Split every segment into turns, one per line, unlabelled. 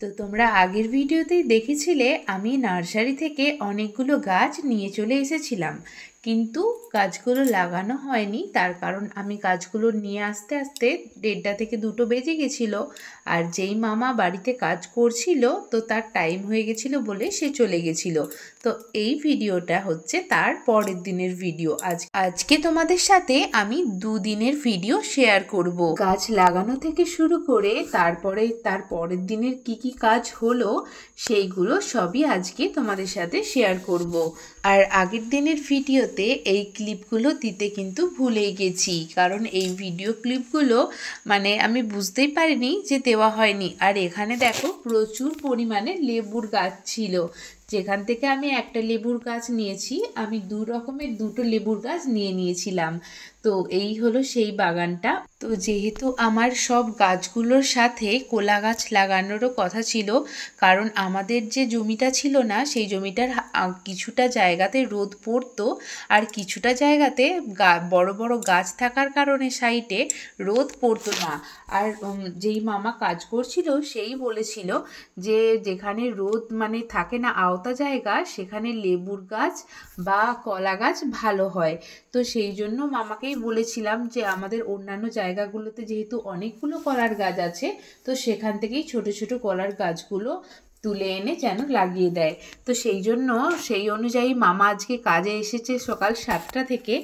তো তোমরা আগের ভিডিওতেই দেখেছিলে আমি নার্সারি থেকে অনেকগুলো গাছ নিয়ে চলে এসেছিলাম, কিন্তু গাছগুলো লাগানো হয়নি। তার কারণ আমি গাছগুলো নিয়ে আসতে আসতে 1:30 থেকে 2টো বেজে গেছিলো। আর যেই মামা বাড়িতে কাজ করছিল তো তার টাইম হয়ে গেছিলো বলে সে চলে গেছিলো। তো এই ভিডিওটা হচ্ছে তার পরের দিনের ভিডিও। আজকে তোমাদের সাথে আমি 2 দিনের ভিডিও শেয়ার করব। গাছ লাগানো থেকে শুরু করে তারপরে তার পরের দিনের কি কি কাজ হলো সেইগুলো সবই আজকে তোমাদের সাথে শেয়ার করব। আর আগের দিনের ভিডিওতে এই ক্লিপগুলো দিতে কিন্তু ভুলেই গেছি, কারণ এই ভিডিও ক্লিপগুলো মানে আমি বুঝতেই পারিনি যে দেওয়া হয়নি। আর এখানে দেখো প্রচুর পরিমাণে লেবুর গাছ ছিল, যেখান থেকে আমি একটা লেবুর গাছ নিয়েছি। আমি 2 লেবুর গাছ নিয়েছিলাম। তো এই হলো সেই বাগানটা। তো যেহেতু আমার সব গাছগুলোর সাথে কোলা গাছ লাগানোরও কথা ছিল, কারণ আমাদের যে জমিটা ছিল না সেই জমিটার কিছুটা জায়গাতে রোদ পড়তো, আর কিছুটা জায়গাতে বড় বড় গাছ থাকার কারণে সাইডে রোদ পড়তো না। আর যেই মামা কাজ করছিল সেই বলেছিল যে যেখানে রোদ মানে থাকে না আওতা জায়গা, সেখানে লেবুর গাছ বা কলা গাছ ভালো হয়। তো সেই জন্য মামাকেই বলেছিলাম যে আমাদের অন্যান্য জায়গাগুলোতে যেহেতু অনেকগুলো কলার গাছ আছে, তো সেখান থেকেই ছোট ছোট কলার গাছগুলো তুলে এনে যেন লাগিয়ে দেয়। তো সেই অনুযায়ী মামা আজকে কাজে এসেছে সকাল 7টা থেকে।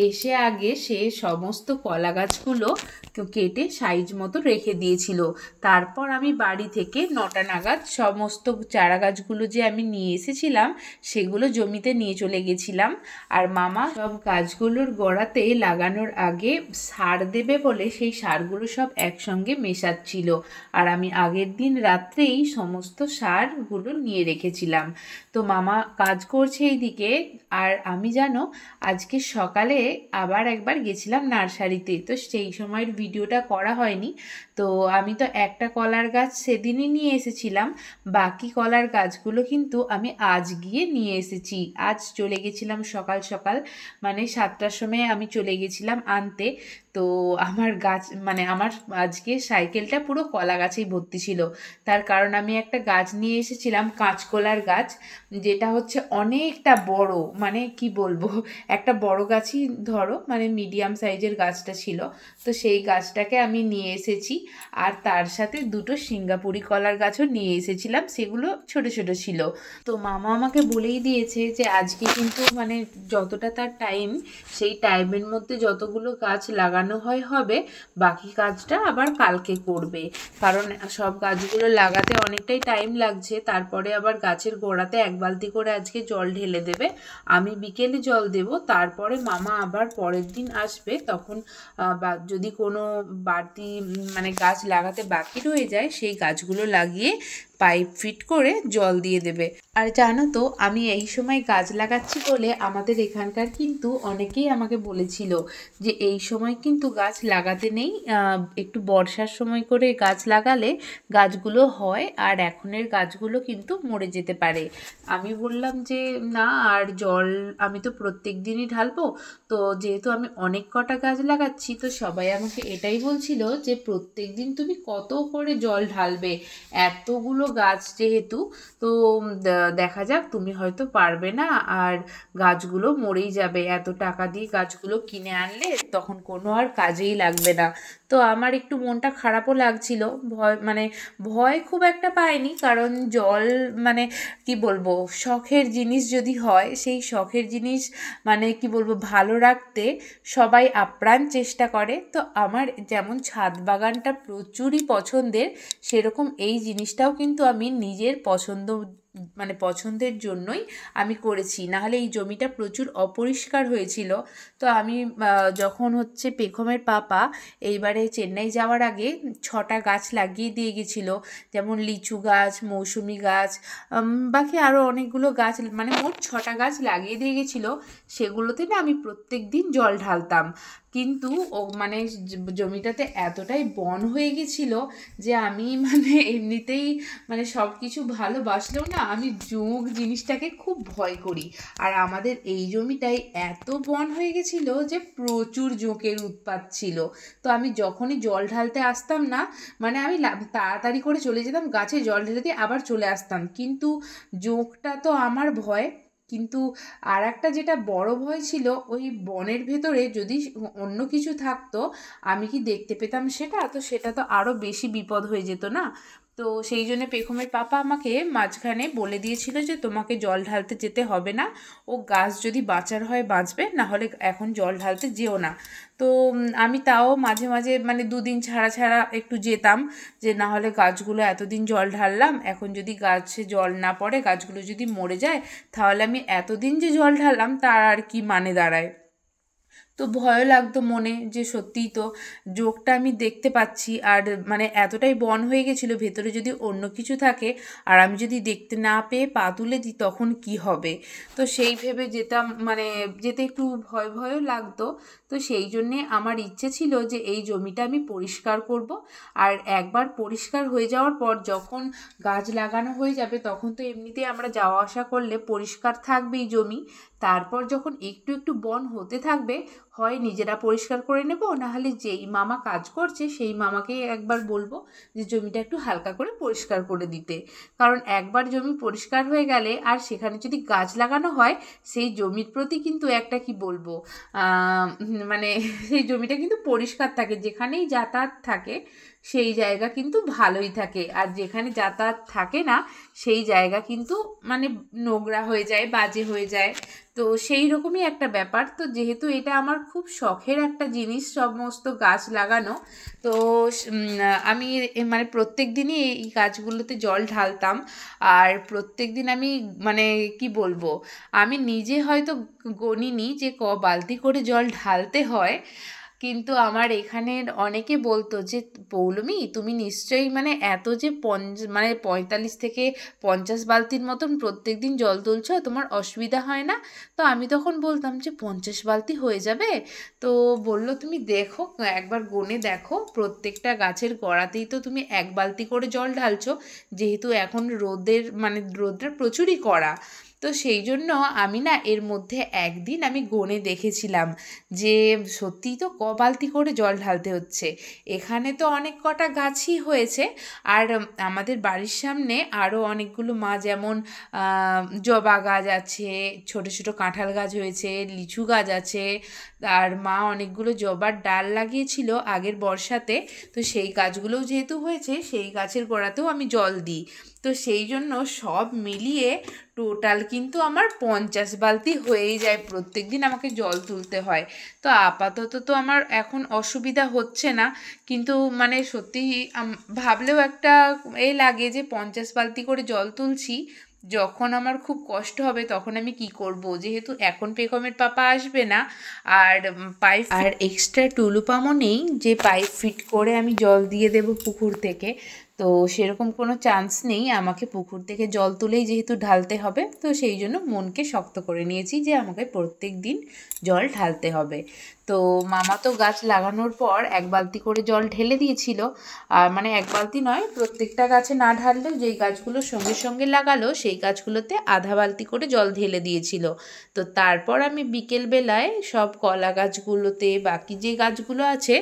এসে আগে সে সমস্ত কলা গাছগুলো কেটে সাইজ মতো রেখে দিয়েছিল। তারপর আমি বাড়ি থেকে 9টা নাগাদ সমস্ত চারা গাছগুলো যে আমি নিয়ে এসেছিলাম সেগুলো জমিতে নিয়ে চলে গেছিলাম। আর মামা সব গাছগুলোর গোড়াতে লাগানোর আগে সার দেবে বলে সেই সারগুলো সব একসঙ্গে মেশাচ্ছিল। আর আমি আগের দিন রাত্রেই সমস্ত সারগুলো নিয়ে রেখেছিলাম। তো মামা কাজ করছে এইদিকে। আর আমি জানো আজকে সকালে আবার একবার গেছিলাম নার্সারিতে, তো সেই সময়ের ভিডিওটা করা হয়নি। তো আমি তো একটা কলার গাছ সেদিনই নিয়ে এসেছিলাম, বাকি কলার গাছগুলো কিন্তু আমি আজ গিয়ে নিয়ে এসেছি। আজ চলে গেছিলাম সকাল সকাল, মানে 7টার সময় আমি চলে গেছিলাম আনতে। তো আমার গাছ মানে আমার আজকে সাইকেলটা পুরো কলা গাছেই ভর্তি ছিল। তার কারণ আমি একটা গাছ নিয়ে এসেছিলাম কাঁচকলার গাছ, যেটা হচ্ছে অনেকটা বড়, মানে কি বলবো, একটা বড় গাছই ধরো মানে মিডিয়াম সাইজের গাছটা ছিল। তো সেই গাছটাকে আমি নিয়ে এসেছি। আর তার সাথে 2টো সিঙ্গাপুরি কলার গাছও নিয়ে এসেছিলাম, সেগুলো ছোট ছোট ছিল। তো মামা আমাকে বলেই দিয়েছে যে আজকে কিন্তু মানে যতটা তার টাইম, সেই টাইমের মধ্যে যতগুলো গাছ লাগানো হবে, বাকি কাজটা আবার কালকে করবে। কারণ সব গাছগুলো লাগাতে অনেকটাই টাইম লাগছে। তারপরে আবার গাছের গোড়াতে 1 বালতি করে আজকে জল ঢেলে দেবে, আমি বিকেলে জল দেব। তারপরে মামা আবার পরের দিন আসবে, তখন যদি কোনো বাড়তি মানে গাছ লাগাতে বাকি রয়ে যায় সেই গাছগুলো লাগিয়ে পাইপ ফিট করে জল দিয়ে দেবে। আর জানো তো আমি এই সময় গাছ লাগাচ্ছি বলে আমাদের এখানকার কিন্তু অনেকেই আমাকে বলেছিল যে এই সময় কিন্তু গাছ লাগাতে নেই, একটু বর্ষার সময় করে গাছ লাগালে গাছগুলো হয়, আর এখনের গাছগুলো কিন্তু মরে যেতে পারে। আমি বললাম যে না, আর জল আমি তো প্রত্যেক দিনই ঢালবো। তো যেহেতু আমি অনেক কটা গাছ লাগাচ্ছি, তো সবাই আমাকে এটাই বলছিল যে প্রত্যেক দিন তুমি কত করে জল ঢালবে, এতগুলো গাছ যেহেতু। তো দেখা যাক, তুমি হয়তো পারবে না, আর গাছগুলো মরেই যাবে। এত টাকা দিয়ে গাছগুলো কিনে আনলে তখন কোনো আর কাজেই লাগবে না। তো আমার একটু মনটা খারাপও লাগছিল। ভয় খুব একটা পাইনি, কারণ জল মানে কি বলবো, শখের জিনিস যদি হয়, সেই শখের জিনিস মানে কি বলবো ভালো রাখতে সবাই আপ্রাণ চেষ্টা করে। তো আমার যেমন ছাদ বাগানটা প্রচুরই পছন্দের, সেরকম এই জিনিসটাও কিন্তু আমি নিজের পছন্দের জন্যই আমি করেছি। নাহলে এই জমিটা প্রচুর অপরিষ্কার হয়েছিল। তো আমি যখন হচ্ছে পেখমের পাপা এইবারে চেন্নাই যাওয়ার আগে 6টা গাছ লাগিয়ে দিয়ে গেছিলো, যেমন লিচু গাছ, মৌসুমি গাছ, বাকি আরও অনেকগুলো গাছ, মানে মোট 6টা গাছ লাগিয়ে দিয়ে গেছিলো। সেগুলোতে না আমি প্রত্যেক দিন জল ঢালতাম। কিন্তু ও মানে জমিটাতে এতটাই বন হয়ে গেছিল যে আমি মানে এমনিতেই মানে সব কিছু ভালোবাসলেও না আমি জোঁক জিনিসটাকে খুব ভয় করি। আর আমাদের এই জমিটায় এত বন হয়ে গেছিল যে প্রচুর জোঁকের উৎপাত ছিল। তো আমি যখনই জল ঢালতে আসতাম না, মানে আমি তাড়াতাড়ি করে চলে যেতাম গাছে জল ঢেলে দিয়ে আবার চলে আসতাম, কিন্তু জোঁকটা তো আমার ভয়। কিন্তু আর একটা যেটা বড় ভয় ছিল, ওই বনের ভেতরে যদি অন্য কিছু থাকতো আমি কি দেখতে পেতাম সেটা? তো সেটা তো আরও বেশি বিপদ হয়ে যেত না? তো সেই জন্য পেখমের পাপা আমাকে মাঝখানে বলে দিয়েছিল যে তোমাকে জল ঢালতে যেতে হবে না, ও গাছ যদি বাঁচার হয় বাঁচবে, না হলে এখন জল ঢালতে যেও না। তো আমি তাও মাঝে মাঝে মানে দুদিন ছাড়া ছাড়া একটু যেতাম, যে না হলে গাছগুলো এতদিন জল ঢাললাম, এখন যদি গাছে জল না পড়ে গাছগুলো যদি মরে যায়, তাহলে আমি এতদিন যে জল ঢাললাম তার আর কি মানে দাঁড়ায়। তো ভয়ও লাগতো মনে, যে সত্যিই তো জোঁকটা আমি দেখতে পাচ্ছি, আর মানে এতটাই বন হয়ে গেছিলো ভেতরে যদি অন্য কিছু থাকে আর আমি যদি দেখতে না পেয়ে পা তুলে দিই তখন কি হবে। তো সেই ভেবে যেতাম, মানে যেতে একটু ভয় ভয়ও লাগতো। তো সেই জন্যে আমার ইচ্ছে ছিল যে এই জমিটা আমি পরিষ্কার করব। আর একবার পরিষ্কার হয়ে যাওয়ার পর যখন গাছ লাগানো হয়ে যাবে তখন তো এমনিতেই আমরা যাওয়া আসা করলে পরিষ্কার থাকবেই জমি। তারপর যখন একটু একটু বন হতে থাকবে, হয় নিজেরা পরিষ্কার করে নেব, নাহলে যেই মামা কাজ করছে সেই মামাকেই একবার বলবো যে জমিটা একটু হালকা করে পরিষ্কার করে দিতে। কারণ একবার জমি পরিষ্কার হয়ে গেলে আর সেখানে যদি গাছ লাগানো হয়, সেই জমির প্রতি কিন্তু একটা কি বলবো, মানে সেই জমিটা কিন্তু পরিষ্কার থাকে, যেখানেই যাতায়াত থাকে সেই জায়গা কিন্তু ভালোই থাকে, আর যেখানে যাতায়াত থাকে না সেই জায়গা কিন্তু মানে নোংরা হয়ে যায়, বাজে হয়ে যায়। তো সেই রকমই একটা ব্যাপার। তো যেহেতু এটা আমার খুব শখের একটা জিনিস সমস্ত গাছ লাগানো, তো আমি মানে প্রত্যেক দিনই এই গাছগুলোতে জল ঢালতাম। আর প্রত্যেক দিন আমি মানে কি বলবো, আমি নিজে হয়তো গণিনি যে বালতি করে জল ঢালতে হয়, কিন্তু আমার এখানের অনেকে বলতো যে পৌলমী তুমি নিশ্চয়ই মানে এত যে মানে 45 থেকে 50 বালতির মতন প্রত্যেক দিন জল তুলছো, তোমার অসুবিধা হয় না? তো আমি তখন বলতাম যে 50 বালতি হয়ে যাবে? তো বলল তুমি দেখো, একবার গুনে দেখো, প্রত্যেকটা গাছের গোড়াতেই তো তুমি 1 বালতি করে জল ঢালছো, যেহেতু এখন রোদটা প্রচুরই কড়া। তো সেই জন্য আমি না এর মধ্যে একদিন আমি গুনে দেখেছিলাম যে সত্যিই তো বালতি করে জল ঢালতে হচ্ছে। এখানে তো অনেক কটা গাছই হয়েছে, আর আমাদের বাড়ির সামনে আরও অনেকগুলো যেমন জবা গাছ আছে, ছোট ছোট কাঁঠাল গাছ হয়েছে, লিচু গাছ আছে, আর মা অনেকগুলো জবার ডাল লাগিয়েছিল আগের বর্ষাতে। তো সেই গাছগুলোও যেহেতু হয়েছে, সেই গাছের গোড়াতেও আমি জল দিই। তো সেই জন্য সব মিলিয়ে টোটাল কিন্তু আমার 50 বালতি হয়েই যায়, প্রত্যেক দিন আমাকে জল তুলতে হয়। তো আপাতত তো আমার এখন অসুবিধা হচ্ছে না, কিন্তু মানে সত্যি ভাবলেও একটা লাগে যে 50 বালতি করে জল তুলছি, যখন আমার খুব কষ্ট হবে তখন আমি কি করব, যেহেতু এখন পেখমের পাপা আসবে না, আর পাইপ আর এক্সট্রা টুলু পাম্পও নেই যে পাইপ ফিট করে আমি জল দিয়ে দেব পুকুর থেকে। তো সেরকম কোনো চান্স নেই, আমাকে পুকুর থেকে জল তুলেই যেহেতু ঢালতে হবে, তো সেই জন্য মনকে শক্ত করে নিয়েছি যে আমাকে প্রত্যেক দিন জল ঢালতে হবে। তো মামা তো গাছ লাগানোর পর 1 বালতি করে জল ঢেলে দিয়েছিল, আর মানে 1 বালতি নয়, প্রত্যেকটা গাছে না ঢাললেও যেই গাছগুলো সঙ্গে সঙ্গে লাগালো সেই গাছগুলোতে আধা বালতি করে জল ঢেলে দিয়েছিল। তো তারপর আমি বিকেলবেলায় সব কলা গাছগুলোতে, বাকি যে গাছগুলো আছে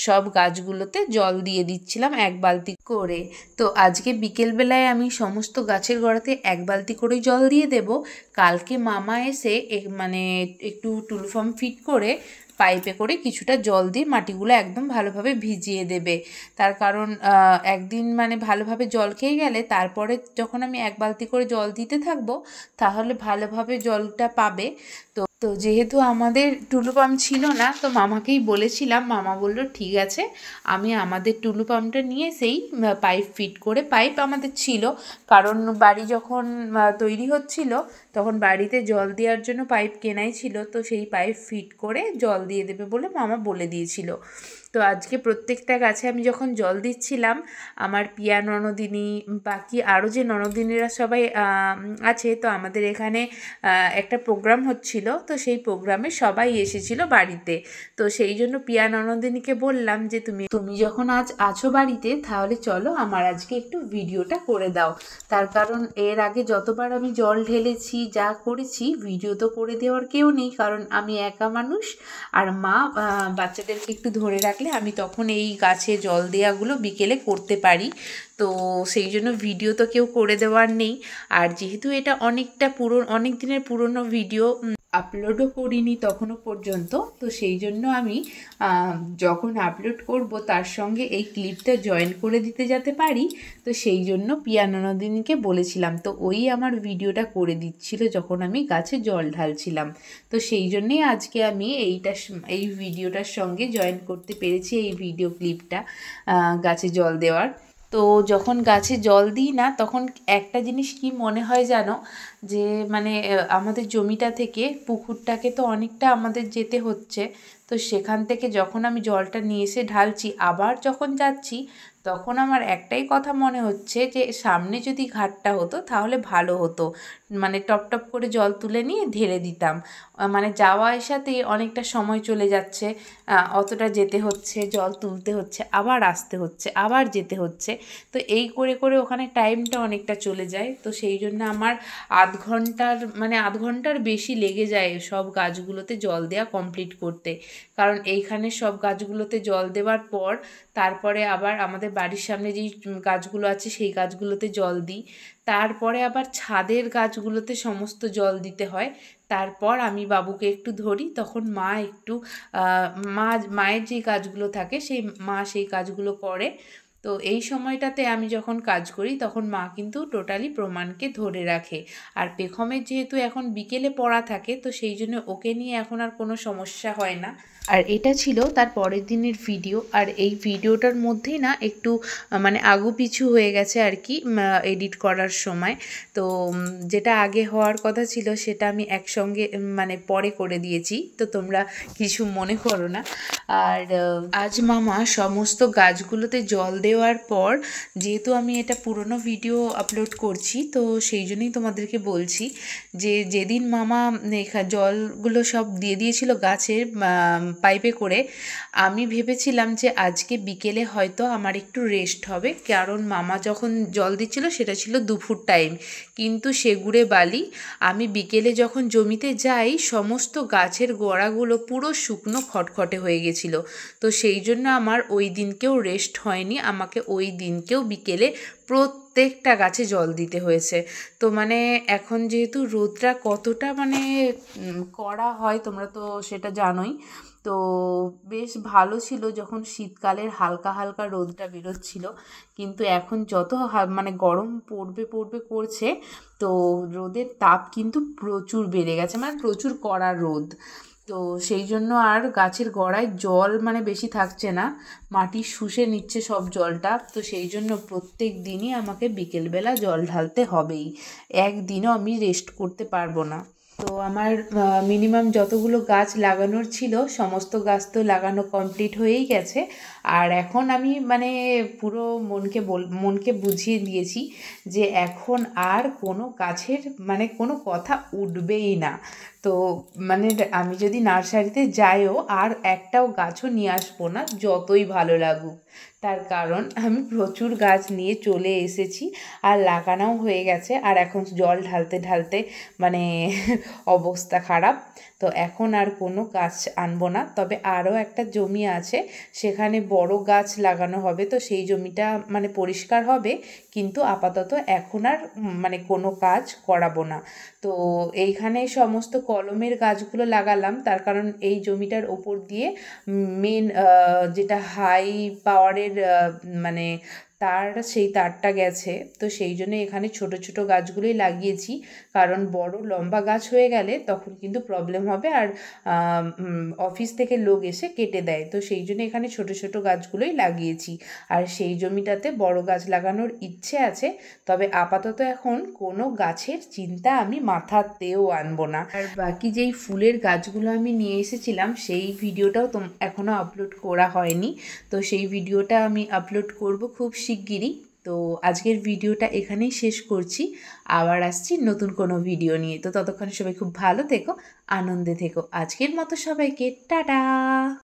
সব গাছগুলোতে জল দিয়ে দিচ্ছিলাম 1 বালতি করে। তো আজকে বিকেলবেলায় আমি সমস্ত গাছের গোড়াতে 1 বালতি করেই জল দিয়ে দেব। কালকে মামা এসে মানে একটু টুলু পাম্প ফিট করে পাইপে করে কিছুটা জল দিয়ে মাটিগুলো একদম ভালোভাবে ভিজিয়ে দেবে। তার কারণ একদিন মানে ভালোভাবে জল খেয়ে গেলে তারপরে যখন আমি 1 বালতি করে জল দিতে থাকবো তাহলে ভালোভাবে জলটা পাবে। তো যেহেতু আমাদের টুলু পাম্প ছিল না, তো মামাকেই বলেছিলাম, মামা বলল ঠিক আছে, আমি আমাদের টুলু পাম্পটা নিয়ে সেই পাইপ ফিট করে, পাইপ আমাদের ছিল কারণ বাড়ি যখন তৈরি হচ্ছিল তখন বাড়িতে জল দেওয়ার জন্য পাইপ কেনাই ছিল, তো সেই পাইপ ফিট করে জল দিয়ে দেবে বলে মামা বলে দিয়েছিল। তো আজকে প্রত্যেকটা গাছে আমি যখন জল দিচ্ছিলাম, আমার পিয়া ননদিনী, বাকি আরও যে ননদিনীরা সবাই আছে, তো আমাদের এখানে একটা প্রোগ্রাম হচ্ছিল, তো সেই প্রোগ্রামে সবাই এসেছিল বাড়িতে। তো সেই জন্য পিয়া ননদিনীকে বললাম যে তুমি যখন আজ আছো বাড়িতে, তাহলে চলো আমার আজকে একটু ভিডিওটা করে দাও। তার কারণ এর আগে যতবার আমি জল ঢেলেছি, যা করেছি, ভিডিও তো করে দেওয়ার কেউ নেই, কারণ আমি একা মানুষ। আর মা বাচ্চাদেরকে একটু ধরে রাখলে আমি তখন এই গাছে জল দেওয়াগুলো বিকেলে করতে পারি। তো সেই জন্য ভিডিও তো কেউ করে দেওয়ার নেই। আর যেহেতু এটা অনেক দিনের পুরনো ভিডিও, আপলোডও করিনি তখনও পর্যন্ত, তো সেই জন্য আমি যখন আপলোড করব তার সঙ্গে এই ক্লিপটা জয়েন করে দিতে যেতে পারি। তো সেই জন্য পিয়া ননদিনীকে বলেছিলাম, তো ওই আমার ভিডিওটা করে দিচ্ছিল যখন আমি গাছে জল ঢালছিলাম। তো সেই জন্যেই আজকে আমি এই ভিডিওটার সঙ্গে জয়েন করতে পেরেছি, এই ভিডিও ক্লিপটা গাছে জল দেওয়ার। তো যখন গাছে জল দিই না, তখন একটা জিনিস কি মনে হয় জানো, যে মানে আমাদের জমিটা থেকে পুকুরটাকে তো অনেকটা আমাদের যেতে হচ্ছে। তো সেখান থেকে যখন আমি জলটা নিয়ে এসে ঢালছি, আবার যখন যাচ্ছি, তখন আমার একটাই কথা মনে হচ্ছে যে সামনে যদি ঘাটটা হতো তাহলে ভালো হতো, মানে টপ টপ করে জল তুলে নিয়ে ঢেলে দিতাম। মানে যাওয়া আসাতেই অনেকটা সময় চলে যাচ্ছে, অতটা যেতে হচ্ছে, জল তুলতে হচ্ছে, আবার আসতে হচ্ছে, আবার যেতে হচ্ছে। তো এই করে করে ওখানে টাইমটা অনেকটা চলে যায়। তো সেই জন্য আমার আধ ঘন্টার বেশি লেগে যায় সব গাছগুলোতে জল দেওয়া কমপ্লিট করতে। কারণ এইখানে সব গাছগুলোতে জল দেওয়ার পর তারপরে আবার আমাদের বাড়ির সামনে যেই গাছগুলো আছে সেই গাছগুলোতে জল দিই, তারপরে আবার ছাদের গাছগুলোতে সমস্ত জল দিতে হয়। তারপর আমি বাবুকে একটু ধরি, তখন মা একটু মায়ের যেই কাজগুলো থাকে সেই কাজগুলো করে। তো এই সময়টাতে আমি যখন কাজ করি তখন মা কিন্তু টোটালি প্রমাণকে ধরে রাখে। আর পেখমের যেহেতু এখন বিকেলে পড়া থাকে, তো সেই জন্য ওকে নিয়ে এখন আর কোনো সমস্যা হয় না। আর এটা ছিল তার পরের দিনের ভিডিও। আর এই ভিডিওটার মধ্যেই না একটু মানে আগুপিছু হয়ে গেছে আর কি এডিট করার সময়। তো যেটা আগে হওয়ার কথা ছিল সেটা আমি একসঙ্গে মানে পরে করে দিয়েছি, তো তোমরা কিছু মনে করো না। আর আজ মামা সমস্ত গাছগুলোতে জল দেওয়ার পর, যেহেতু আমি এটা পুরনো ভিডিও আপলোড করছি, তো সেই জন্যই তোমাদেরকে বলছি যে যেদিন মামা জলগুলো সব দিয়ে দিয়েছিল গাছের পাইপে করে, আমি ভেবেছিলাম যে আজকে বিকেলে হয়তো আমার একটু রেস্ট হবে, কারণ মামা যখন জল দিচ্ছিল সেটা ছিল দুপুর টাইম। কিন্তু সেগুড়ে বালি, আমি বিকেলে যখন জমিতে যাই সমস্ত গাছের গোড়াগুলো পুরো শুকনো খটখটে হয়ে গেছিলো। তো সেই জন্য আমার ওই দিনকেও রেস্ট হয়নি, আমাকে ওই দিনকেও বিকেলে প্রত্যেকটা গাছে জল দিতে হয়েছে। তো মানে এখন যেহেতু রোদটা কতটা মানে কড়া হয় তোমরা তো সেটা জানোই। তো বেশ ভালো ছিল যখন শীতকালের হালকা হালকা রোদটা বেরোচ্ছিল, কিন্তু এখন যত মানে গরম পড়বে করছে, তো রোদের তাপ কিন্তু প্রচুর বেড়ে গেছে, মানে প্রচুর কড়া রোদ। তো সেই জন্য আর গাছের গোড়ায় জল মানে বেশি থাকছে না, মাটি শুষে নিচ্ছে সব জলটা। তো সেই জন্য প্রত্যেক দিনই আমাকে বিকেলবেলা জল ঢালতে হবেই, একদিনও আমি রেস্ট করতে পারবো না। তো আমার মিনিমাম যতগুলো গাছ লাগানোর ছিল সমস্ত গাছ তো লাগানো কমপ্লিট হয়েই গেছে। আর এখন আমি মানে পুরো মনকে বুঝিয়ে দিয়েছি যে এখন আর কোনো গাছের মানে কোনো কথা উঠবেই না। তো মানে আমি যদি নার্সারিতে যাইও আর একটাও গাছও নিয়ে আসবো না, যতই ভালো লাগুক। তার কারণ আমি প্রচুর গাছ নিয়ে চলে এসেছি আর লাগানোও হয়ে গেছে, আর এখন জল ঢালতে ঢালতে মানে অবস্থা খারাপ। তো এখন আর কোনো গাছ আনবো না, তবে আরও একটা জমি আছে সেখানে বড় গাছ লাগানো হবে, তো সেই জমিটা মানে পরিষ্কার হবে, কিন্তু আপাতত এখন আর মানে কোনো কাজ করাবো না। তো এইখানে সমস্ত কলমের গাছগুলো লাগালাম, তার কারণ এই জমিটার ওপর দিয়ে মেন যেটা হাই পাওয়ারের মানে তার সেই তারটা গেছে, তো সেই জন্য এখানে ছোট ছোট গাছগুলোই লাগিয়েছি, কারণ বড় লম্বা গাছ হয়ে গেলে তখন কিন্তু প্রবলেম হবে, আর অফিস থেকে লোক এসে কেটে দেয়, তো সেই জন্য এখানে ছোট ছোট গাছগুলোই লাগিয়েছি। আর সেই জমিটাতে বড় গাছ লাগানোর ইচ্ছে আছে, তবে আপাতত এখন কোনো গাছের চিন্তা আমি মাথাতেও আনবো না। আর বাকি যেই ফুলের গাছগুলো আমি নিয়ে এসেছিলাম সেই ভিডিওটাও এখনও আপলোড করা হয়নি, তো সেই ভিডিওটা আমি আপলোড করব খুব শিগগিরই। তো আজকের ভিডিওটা এখানেই শেষ করছি, আবার আসছি নতুন কোনো ভিডিও নিয়ে। তো ততক্ষণ সবাই খুব ভালো থেকো, আনন্দে থেকো। আজকের মতো সবাইকে টাটা।